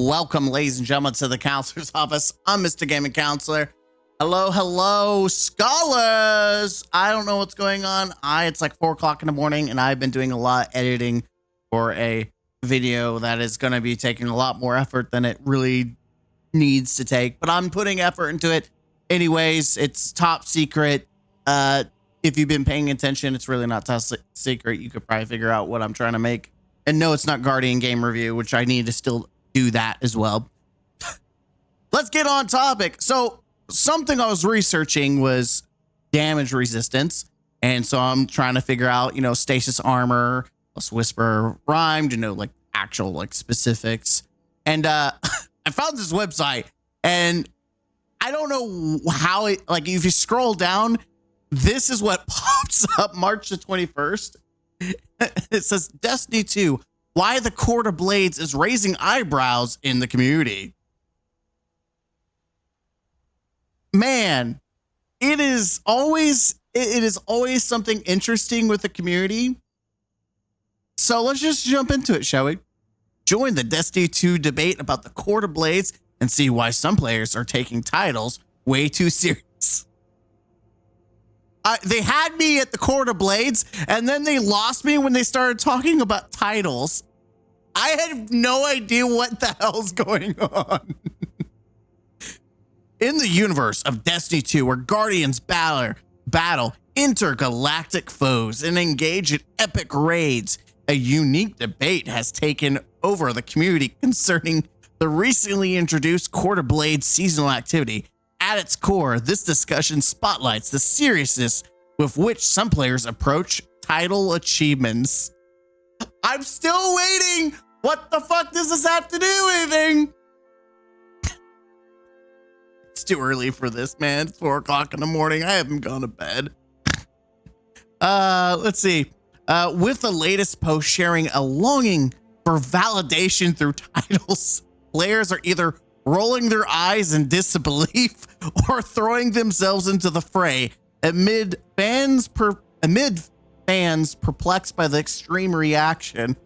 Welcome, ladies and gentlemen, to the counselor's office. I'm Mr. Gaming Counselor. Hello, scholars. I don't know what's going on. It's like 4 o'clock in the morning, and I've been doing a lot of editing for a video that is going to be taking a lot more effort than it really needs to take. But I'm putting effort into it anyways. It's top secret. If you've been paying attention, it's really not top secret. You could probably figure out what I'm trying to make. And no, it's not Guardian game review, which I need to still do that as well. Let's get on topic. So something I was researching was damage resistance. And so I'm trying to figure out, stasis armor, plus whisper rhyme, like actual like specifics. And I found this website, and I don't know how it, like, if you scroll down, this is what pops up March the 21st. It says Destiny 2, why the Court of Blades is raising eyebrows in the community. Man, it is always something interesting with the community. So let's just jump into it, shall we? Join the Destiny 2 debate about the Court of Blades and see why some players are taking titles way too serious. They had me at the Court of Blades, and then they lost me when they started talking about titles. I had no idea what the hell's going on. In the universe of Destiny 2, where Guardians battle intergalactic foes and engage in epic raids, a unique debate has taken over the community concerning the recently introduced Court of Blades seasonal activity. At its core, this discussion spotlights the seriousness with which some players approach title achievements. I'm still waiting. What the fuck does this have to do with anything? It's too early for this, man. It's 4 o'clock in the morning. I haven't gone to bed. Let's see. With the latest post sharing a longing for validation through titles, players are either rolling their eyes in disbelief or throwing themselves into the fray amid fans perplexed by the extreme reaction.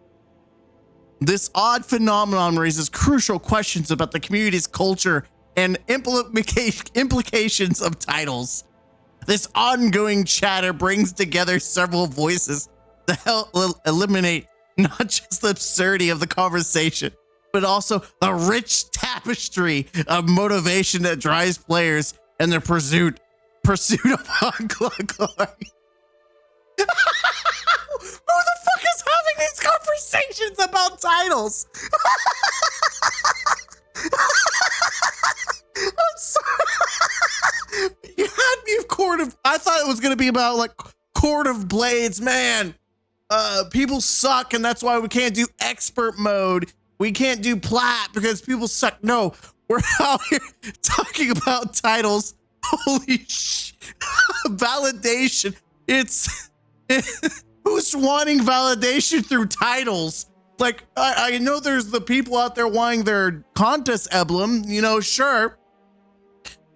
This odd phenomenon raises crucial questions about the community's culture and implications of titles. This ongoing chatter brings together several voices to help eliminate not just the absurdity of the conversation, but also the rich tapestry of motivation that drives players in their pursuit of glory. Who the fuck is having these conversations about titles? I'm sorry. You had me of I thought it was going to be about like Court of Blades, man. People suck, and that's why we can't do expert mode. We can't do plat because people suck. No, we're out here talking about titles. Holy shit. Validation. Who's wanting validation through titles? Like, I know there's the people out there wanting their contest emblem, sure.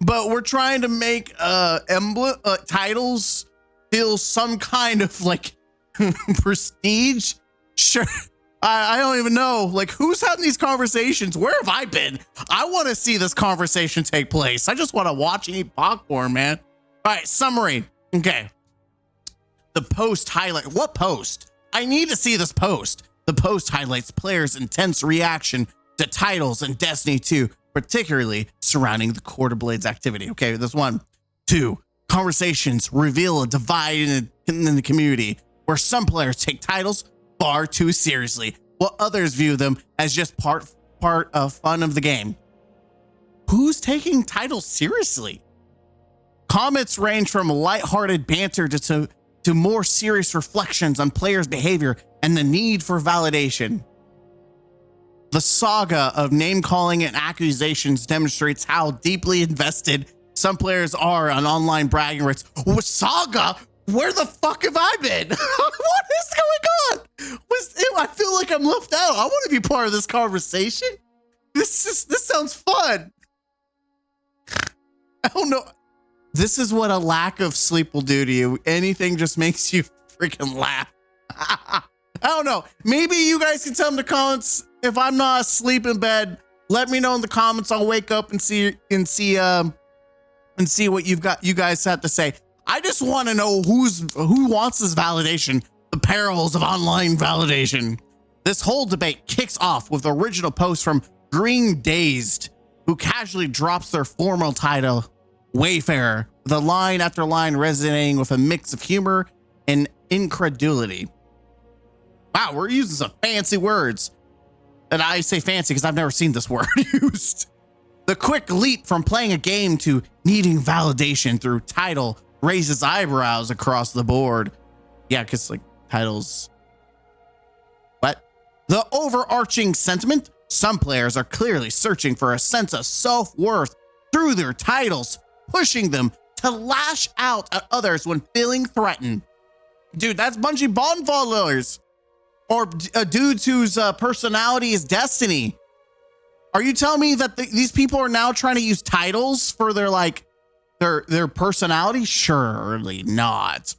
But we're trying to make titles feel some kind of like prestige. Sure. I don't even know, like, who's having these conversations? Where have I been? I want to see this conversation take place. I just want to watch and eat popcorn, man. All right, summary. Okay. The post highlight. What post? I need to see this post. The post highlights players' intense reaction to titles in Destiny 2, particularly surrounding the Court of Blades activity. Okay, that's 1. 2. Conversations reveal a divide in the community where some players take titles far too seriously, while others view them as just part of fun of the game. Who's taking titles seriously? Comments range from lighthearted banter to more serious reflections on players' behavior and the need for validation. The saga of name-calling and accusations demonstrates how deeply invested some players are on online bragging rights. What saga? Where the fuck have I been? What is going on? I feel like I'm left out. I want to be part of this conversation. This sounds fun. I don't know. This is what a lack of sleep will do to you. Anything just makes you freaking laugh. I don't know. Maybe you guys can tell me in the comments if I'm not asleep in bed Let me know in the comments. I'll wake up and see what you guys have to say. I just want to know who wants this validation, the perils of online validation. This whole debate kicks off with the original post from Green Dazed, who casually drops their formal title, Wayfarer, with a line after line resonating with a mix of humor and incredulity. Wow, we're using some fancy words. And I say fancy because I've never seen this word used. The quick leap from playing a game to needing validation through title raises eyebrows across the board. Yeah, because like titles. But the overarching sentiment, some players are clearly searching for a sense of self-worth through their titles, pushing them to lash out at others when feeling threatened. Dude, that's Bungie bond followers. Or dudes whose personality is destiny. Are you telling me that these people are now trying to use titles for their personality? Surely not.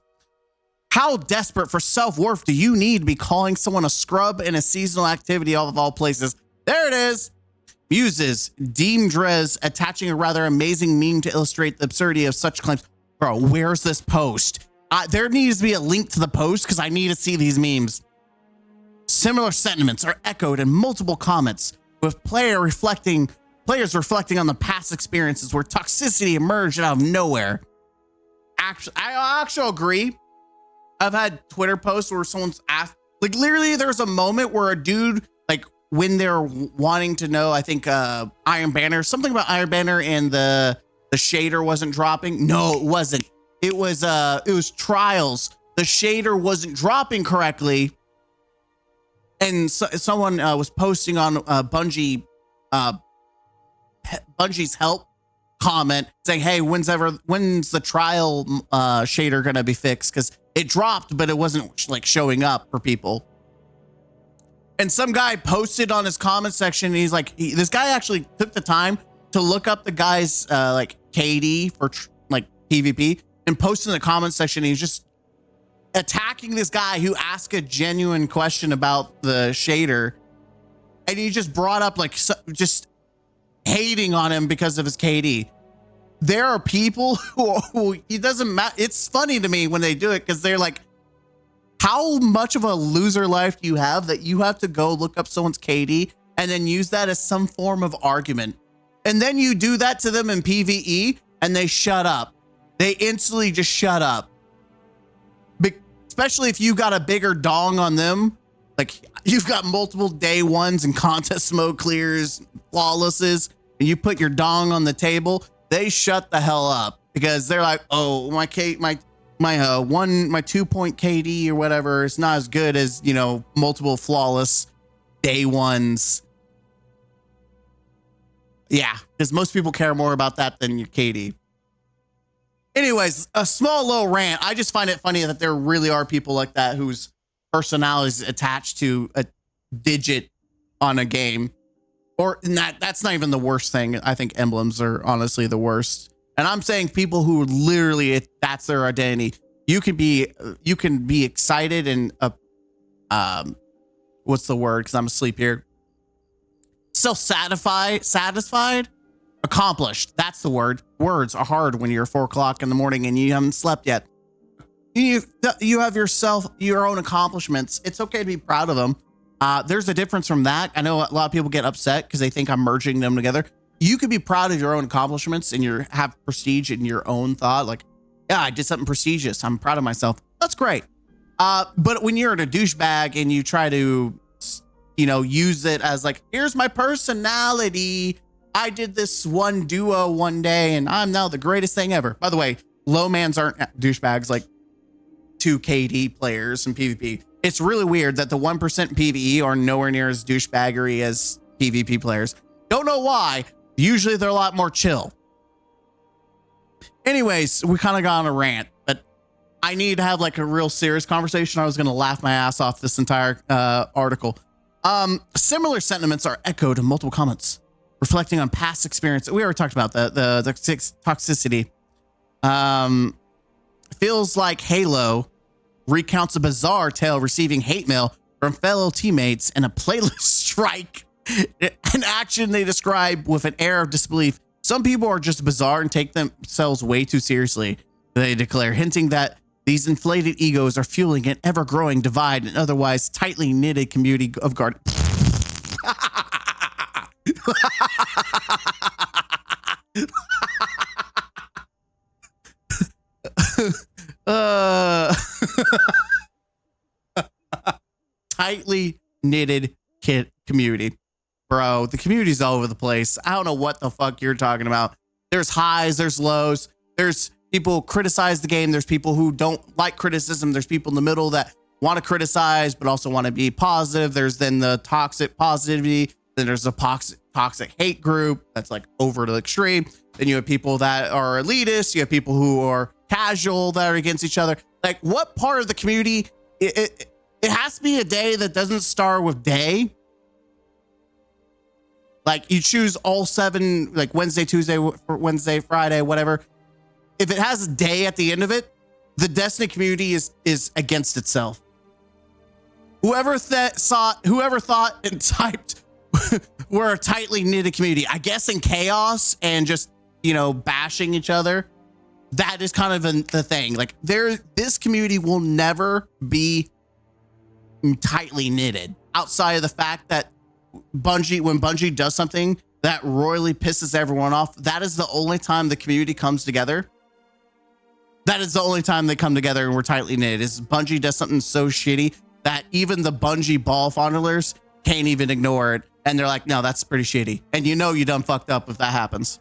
How desperate for self-worth do you need to be calling someone a scrub in a seasonal activity of all places? There it is. Muses, Deem Drez attaching a rather amazing meme to illustrate the absurdity of such claims. Bro, where's this post? There needs to be a link to the post because I need to see these memes. Similar sentiments are echoed in multiple comments, with players reflecting on the past experiences where toxicity emerged out of nowhere. I actually agree. I've had Twitter posts where someone's asked, like literally there's a moment where a dude, like when they're wanting to know, I think Iron Banner, something about Iron Banner and the shader wasn't dropping. No, it wasn't. It was Trials. The shader wasn't dropping correctly. And someone was posting on Bungie's help comment saying, hey, when's the trial shader gonna be fixed? Because it dropped, but it wasn't like showing up for people. And some guy posted on his comment section, and he's like, this guy actually took the time to look up the guy's like KD for like PvP and posted in the comment section. He's just attacking this guy who asked a genuine question about the shader, and he just brought up like just hating on him because of his KD. There are people who it doesn't matter. It's funny to me when they do it because they're like, how much of a loser life do you have that you have to go look up someone's KD and then use that as some form of argument? And then you do that to them in PvE and they shut up. They instantly just shut up. Especially if you got a bigger dong on them, like you've got multiple day ones and contest mode clears, flawlesses, and you put your dong on the table, they shut the hell up because they're like, oh, my 2-point KD or whatever is not as good as, you know, multiple flawless day ones. Yeah, because most people care more about that than your KD. Anyways, a small little rant. I just find it funny that there really are people like that whose personality is attached to a digit on a game. Or that's not even the worst thing. I think emblems are honestly the worst. And I'm saying people who literally that's their identity. You can be excited and what's the word? Because I'm asleep here. Satisfied. Accomplished. That's the word. Words are hard when you're 4 o'clock in the morning and you haven't slept yet. You have your own accomplishments. It's okay to be proud of them. There's a difference from that. I know a lot of people get upset because they think I'm merging them together. You could be proud of your own accomplishments and have prestige in your own thought. Like, yeah, I did something prestigious. I'm proud of myself. That's great. But when you're in a douchebag and you try to, you know, use it as like, here's my personality. I did this one duo one day and I'm now the greatest thing ever. By the way, low mans aren't douchebags like 2 KD players in PvP. It's really weird that the 1% PvE are nowhere near as douchebaggery as PvP players. Don't know why. Usually they're a lot more chill. Anyways, we kind of got on a rant, but I need to have like a real serious conversation. I was going to laugh my ass off this entire article. Similar sentiments are echoed in multiple comments, reflecting on past experience. We already talked about the toxicity. Feels like Halo recounts a bizarre tale receiving hate mail from fellow teammates and a playlist strike. An action they describe with an air of disbelief. Some people are just bizarre and take themselves way too seriously, they declare, hinting that these inflated egos are fueling an ever-growing divide in otherwise tightly knitted community of guard. Tightly knitted kid community. Bro, the community's all over the place. I don't know what the fuck you're talking about. There's highs, there's lows. There's people who criticize the game. There's people who don't like criticism. There's people in the middle that want to criticize but also want to be positive. There's then the toxic positivity. Then there's a toxic hate group that's like over to the extreme. Then you have people that are elitist. You have people who are casual that are against each other. Like, what part of the community? It has to be a day that doesn't start with day. Like, you choose all 7, like Wednesday, Tuesday, Wednesday, Friday, whatever. If it has a day at the end of it, the Destiny community is against itself. Whoever thought and typed we're a tightly knitted community, I guess in chaos and just, you know, bashing each other, that is kind of the thing. Like, this community will never be tightly knitted outside of the fact that when Bungie does something that royally pisses everyone off, that is the only time the community comes together. That is the only time they come together and we're tightly knitted. Is Bungie does something so shitty that even the Bungie ball fondlers can't even ignore it. And they're like, no, that's pretty shitty. And you know you done fucked up if that happens.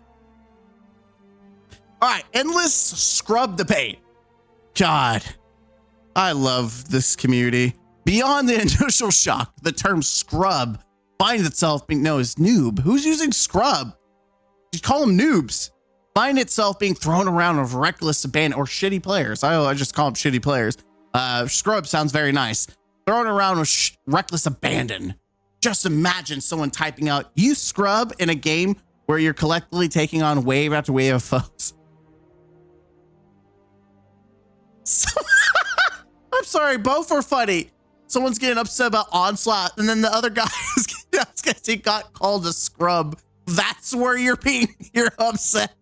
All right, endless scrub debate. God, I love this community. Beyond the initial shock, the term scrub finds itself being known as noob. Who's using scrub? You call them noobs. Find itself being thrown around with reckless abandon or shitty players. I just call them shitty players. Scrub sounds very nice. Thrown around with reckless abandon. Just imagine someone typing out, you scrub, in a game where you're collectively taking on wave after wave of foes. I'm sorry, both were funny. Someone's getting upset about Onslaught, and then the other guy is getting upset because he got called a scrub. That's where you're upset.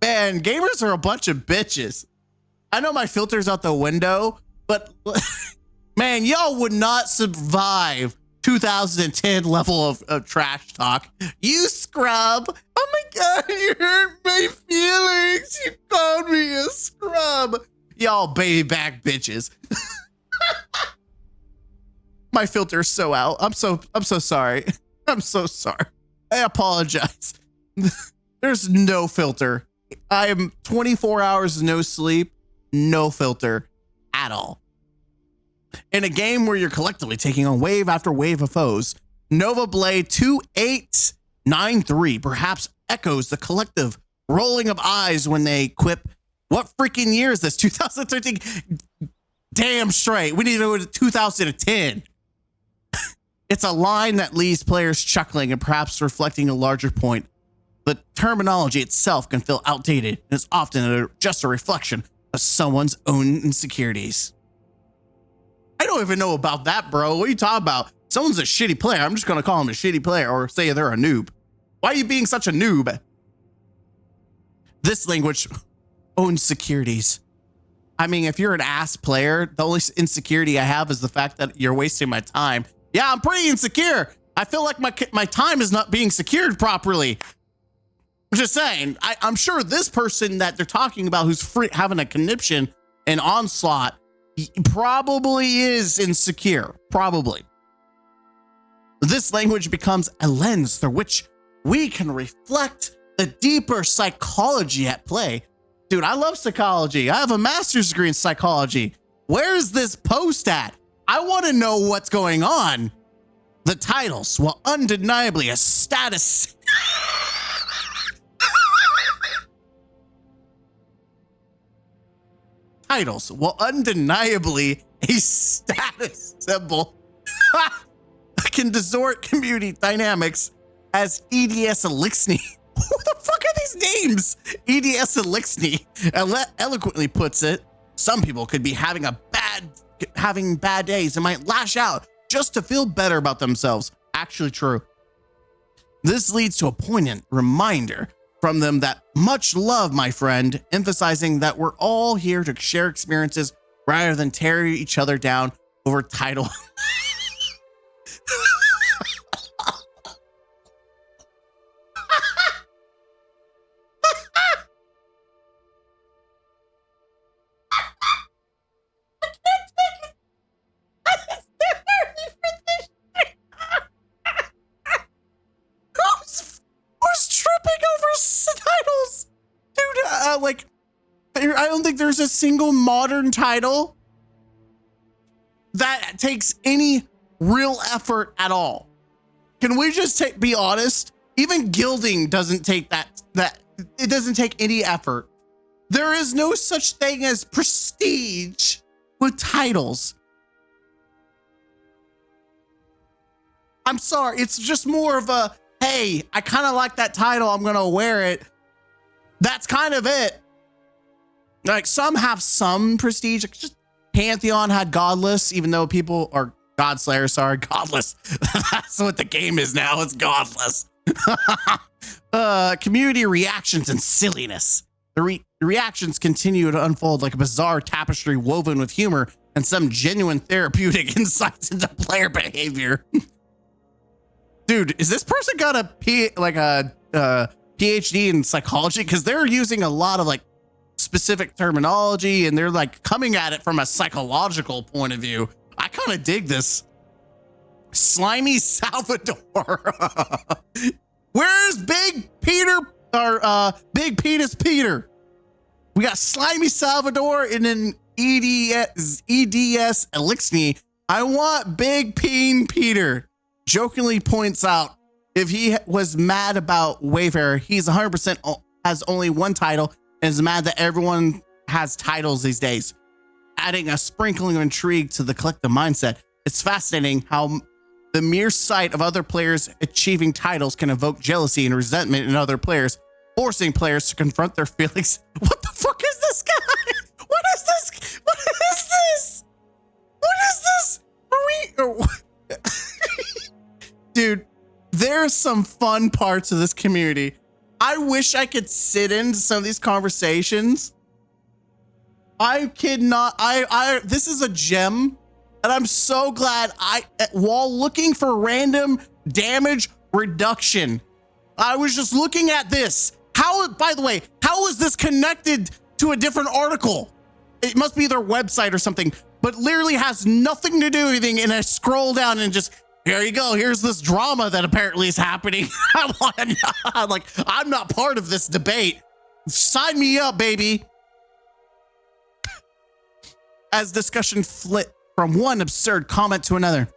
Man, gamers are a bunch of bitches. I know my filter's out the window, but man, y'all would not survive 2010 level of trash talk. You scrub. Oh my God, you hurt my feelings. You called me a scrub. Y'all baby back bitches. My filter's so out. I'm so sorry. I'm so sorry. I apologize. There's no filter. I am 24 hours no sleep, no filter at all. In a game where you're collectively taking on wave after wave of foes, Nova Blade 2893 perhaps echoes the collective rolling of eyes when they quip, what freaking year is this? 2013? Damn straight. We need to go to 2010. It's a line that leaves players chuckling and perhaps reflecting a larger point. The terminology itself can feel outdated and is often just a reflection of someone's own insecurities. I don't even know about that, bro. What are you talking about? Someone's a shitty player. I'm just going to call him a shitty player or say they're a noob. Why are you being such a noob? This language owns securities. I mean, if you're an ass player, the only insecurity I have is the fact that you're wasting my time. Yeah, I'm pretty insecure. I feel like my time is not being secured properly. I'm just saying, I'm sure this person that they're talking about who's having a conniption and Onslaught probably is insecure. Probably. This language becomes a lens through which we can reflect the deeper psychology at play. Dude, I love psychology. I have a master's degree in psychology. Where's this post at? I want to know what's going on. The titles, while undeniably a status. Titles, while undeniably a status symbol, can distort community dynamics as EDS Elixir. What the fuck are these names? EDS Elixir eloquently puts it. Some people could be having bad days and might lash out just to feel better about themselves. Actually true. This leads to a poignant reminder from them that much love, my friend, emphasizing that we're all here to share experiences rather than tear each other down over title. Like, I don't think there's a single modern title that takes any real effort at all. Can we just be honest? Even gilding doesn't take that it doesn't take any effort. There is no such thing as prestige with titles. I'm sorry, it's just more of a, hey, I kind of like that title, I'm gonna wear it. That's kind of it. Like, some have some prestige. Like, just Pantheon had Godless, even though people are Godslayer, sorry, Godless. That's what the game is now. It's Godless. Community reactions and silliness. The reactions continue to unfold like a bizarre tapestry woven with humor and some genuine therapeutic insights into player behavior. Dude, is this person got a PhD in psychology? Because they're using a lot of like specific terminology and they're like coming at it from a psychological point of view. I kind of dig this. Slimy Salvador. Where's Big Peter or Big Penis Peter? We got Slimy Salvador and an EDS Elixir. I want Big Peen Peter. Jokingly points out if he was mad about Wayfarer, he's 100% has only one title and is mad that everyone has titles these days, adding a sprinkling of intrigue to the collective mindset. It's fascinating how the mere sight of other players achieving titles can evoke jealousy and resentment in other players, forcing players to confront their feelings. What the fuck is this guy? What is this? What is this? What is this? Are we... Dude, there's some fun parts of this community. I wish I could sit into some of these conversations. I kid not. This is a gem, and I'm so glad while looking for random damage reduction, I was just looking at this. How, by the way, how is this connected to a different article? It must be their website or something, but literally has nothing to do with anything. And I scroll down and just, here you go. Here's this drama that apparently is happening. I'm not part of this debate. Sign me up, baby. As discussion flipped from one absurd comment to another,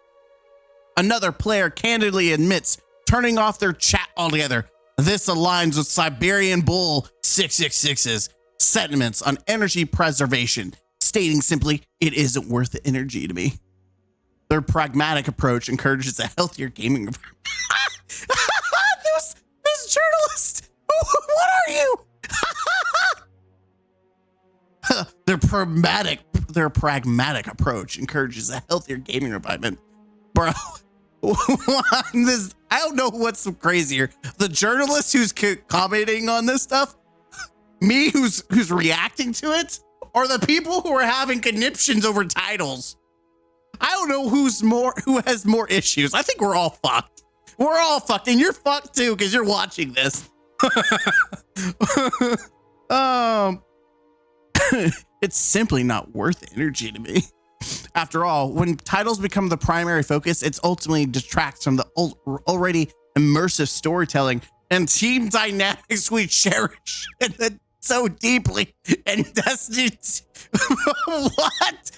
another player candidly admits turning off their chat altogether. This aligns with Siberian Bull 666's sentiments on energy preservation, stating simply, it isn't worth the energy to me. Their pragmatic approach encourages a healthier gaming environment. this journalist, what are you? Their pragmatic approach encourages a healthier gaming environment. Bro, I don't know what's crazier. The journalist who's commenting on this stuff, me who's reacting to it, or the people who are having conniptions over titles. I don't know who has more issues. I think we're all fucked. We're all fucked, and you're fucked too because you're watching this. It's simply not worth the energy to me. After all, when titles become the primary focus, it ultimately detracts from the already immersive storytelling and team dynamics we cherish so deeply. And Destiny, what?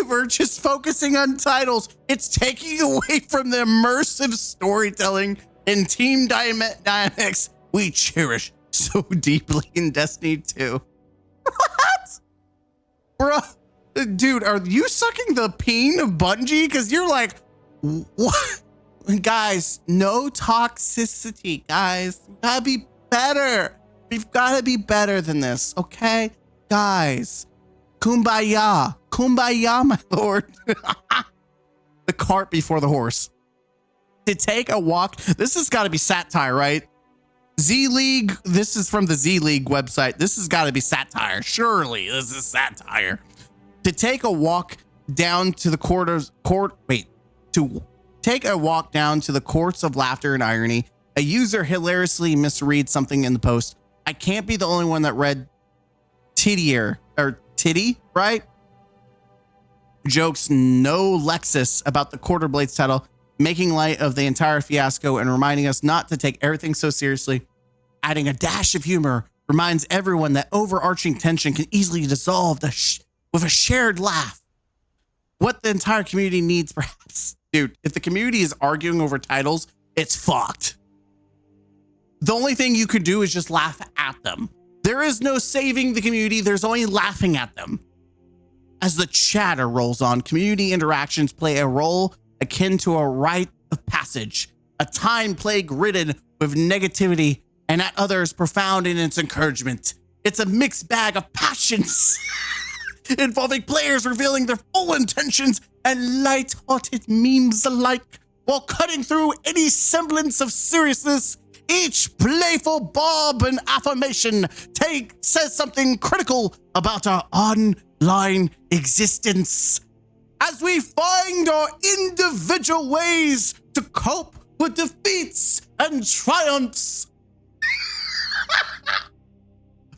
We're just focusing on titles. It's taking away from the immersive storytelling and team dynamics we cherish so deeply in Destiny 2. What? Bro, dude, are you sucking the peen of Bungie? Because you're like, what? Guys, no toxicity, guys. We gotta be better. We've gotta be better than this, okay? Guys, kumbaya. Kumbaya, my lord. The cart before the horse. To take a walk. This has got to be satire, right? Z League. This is from the Z League website. This has got to be satire. Surely this is satire. To take a walk down to the to take a walk down to the courts of laughter and irony. A user hilariously misreads something in the post. I can't be the only one that read tittier or titty, right? Jokes no Lexus about the Quarter Blades title, making light of the entire fiasco and reminding us not to take everything so seriously. Adding a dash of humor reminds everyone that overarching tension can easily dissolve with a shared laugh. What the entire community needs, perhaps. Dude, if the community is arguing over titles, it's fucked. The only thing you could do is just laugh at them. There is no saving the community. There's only laughing at them. As the chatter rolls on, community interactions play a role akin to a rite of passage, a time plague ridden with negativity and at others profound in its encouragement. It's a mixed bag of passions involving players revealing their full intentions and light-hearted memes alike while cutting through any semblance of seriousness. Each playful bob and affirmation says something critical about our online existence. As we find our individual ways to cope with defeats and triumphs.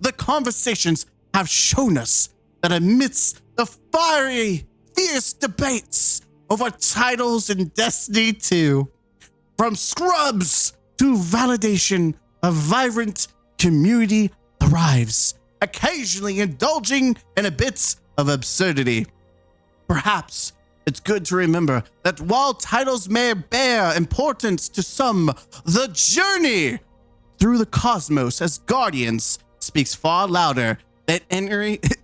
The conversations have shown us that amidst the fiery, fierce debates over titles in Destiny 2, from scrubs to validation, a vibrant community thrives, occasionally indulging in a bit of absurdity. Perhaps it's good to remember that while titles may bear importance to some, the journey through the cosmos as guardians speaks far louder than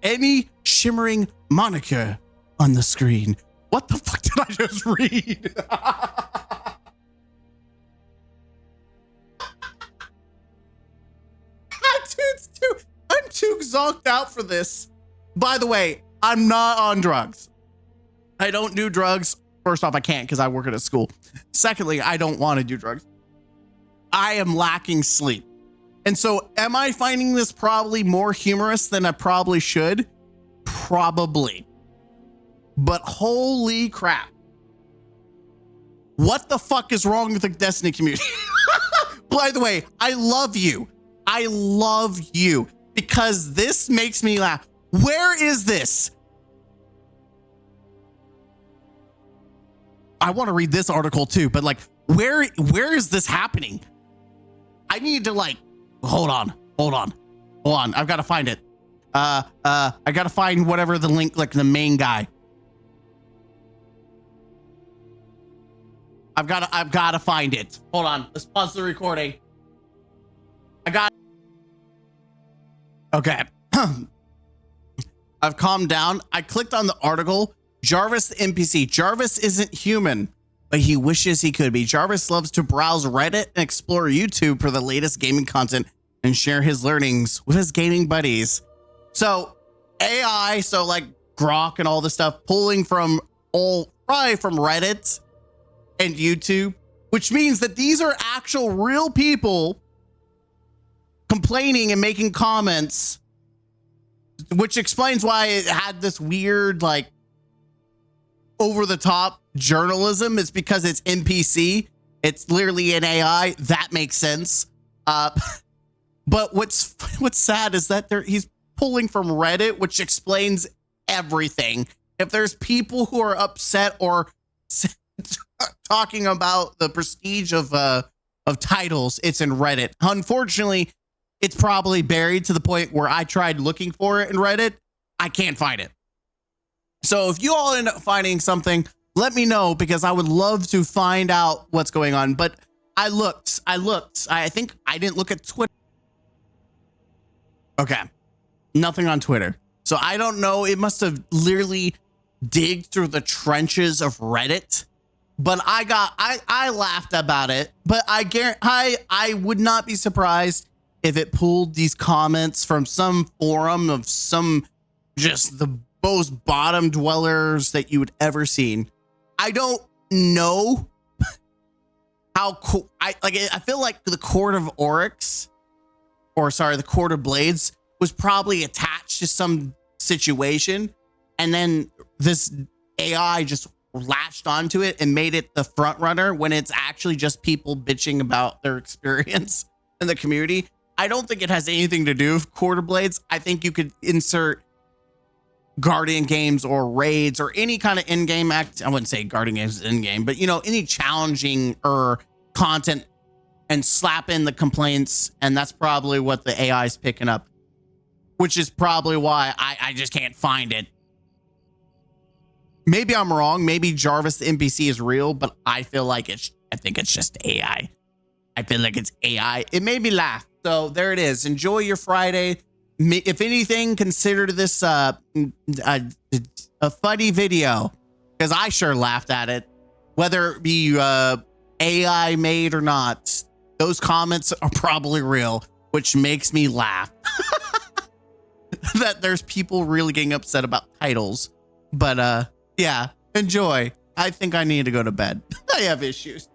any shimmering moniker on the screen. What the fuck did I just read? I'm too zonked out for this. By the way, I'm not on drugs. I don't do drugs. First off, I can't because I work at a school. Secondly, I don't want to do drugs. I am lacking sleep. And so am I finding this probably more humorous than I probably should? Probably. But holy crap. What the fuck is wrong with the Destiny community? By the way, I love you. I love you because this makes me laugh. Where is this? I want to read this article too, but like, where is this happening? I need to like, hold on. I've got to find it. I got to find whatever the link, like the main guy. I've got to find it. Hold on. Let's pause the recording. Okay. I've calmed down. I clicked on the article. Jarvis the NPC. Jarvis isn't human, but he wishes he could be. Jarvis loves to browse Reddit and explore YouTube for the latest gaming content and share his learnings with his gaming buddies. So AI, so like Grok and all this stuff, pulling from probably from Reddit and YouTube, which means that these are actual real people complaining and making comments, which explains why it had this weird, like, over the top journalism. It's because it's NPC. It's literally an AI. That makes sense. But what's sad is that he's pulling from Reddit, which explains everything. If there's people who are upset or talking about the prestige of titles, it's in Reddit. Unfortunately, it's probably buried to the point where I tried looking for it in Reddit. I can't find it. So if you all end up finding something, let me know because I would love to find out what's going on. But I looked. I think I didn't look at Twitter. Okay. Nothing on Twitter. So I don't know. It must have literally digged through the trenches of Reddit. But I laughed about it. But I would not be surprised if it pulled these comments from some forum of some just the most bottom dwellers that you would ever seen. I don't know how cool I feel like the Court of Oryx, or sorry, the Court of Blades was probably attached to some situation, and then this AI just latched onto it and made it the front runner when it's actually just people bitching about their experience in the community. I don't think it has anything to do with Court of Blades. I think you could insert Guardian games or raids or any kind of in-game act. I wouldn't say Guardian games is in-game, but you know, any challenging or content and slap in the complaints. And that's probably what the AI is picking up, which is probably why I just can't find it. Maybe I'm wrong. Maybe Jarvis the NPC is real, but I feel like I think it's just AI. I feel like it's AI. It made me laugh. So there it is. Enjoy your Friday. If anything, consider this a funny video, because I sure laughed at it. Whether it be AI made or not, those comments are probably real, which makes me laugh. That there's people really getting upset about titles. But yeah, enjoy. I think I need to go to bed. I have issues.